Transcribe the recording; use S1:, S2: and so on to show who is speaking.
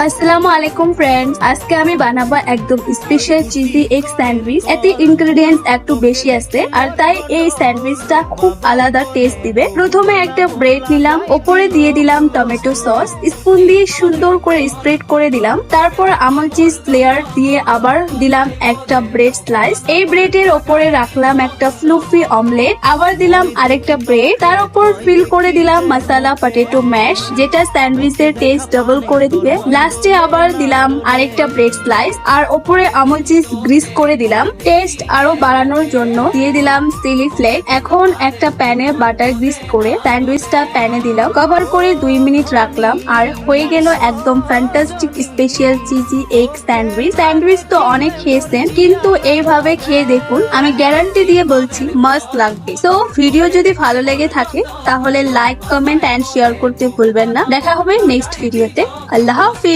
S1: আসসালামু আলাইকুম ফ্রেন্ডস, আজকে আমি বানাবো একদম স্পেশাল চিজি এগ স্যান্ডউইচ। এতে ইনগ্রেডিয়েন্টস একটু বেশি আছে আর তাই এই স্যান্ডউইচটা খুব আলাদা টেস্ট দিবে। প্রথমে একটা ব্রেড নিলাম, ওপরে দিয়ে দিলাম টমেটো সস, স্পুন দিয়ে সুন্দর করে স্প্রেড করে দিলাম। তারপর আমন্ড চিজ লেয়ার দিয়ে আবার দিলাম একটা ব্রেড স্লাইস। এই ব্রেডের ওপরে রাখলাম একটা ফ্লুফি অমলেট, আবার দিলাম আরেকটা ব্রেড, তার উপর ফিল করে দিলাম মশলা পটেটো ম্যাশ, যেটা স্যান্ডউইচের টেস্ট ডাবল করে দিবে। লাস্টে আবার দিলাম আরেকটা ব্রেড স্লাইস আর ওপরে আমন্ড চিজ গ্রিস করে দিলাম। টেস্ট আরো বাড়ানোর জন্য দিয়ে দিলাম চিলি ফ্লেক্স। এখন একটা প্যানে বাটার গ্রিস করে স্যান্ডউইচটা প্যানে দিলাম, কভার করে 2 মিনিট রাখলাম আর হয়ে গেল একদম fantastic special cheesy egg sandwich. Sandwich তো অনেক খেয়েছেন, কিন্তু এইভাবে খেয়ে দেখুন, আমি গ্যারান্টি দিয়ে বলছি মাস্ট লাগবে। তো ভিডিও যদি ভালো লেগে থাকে তাহলে লাইক, কমেন্ট এন্ড শেয়ার করতে ভুলবেন না। দেখা হবে নেক্সট ভিডিওতে। আল্লাহ হাফিজ।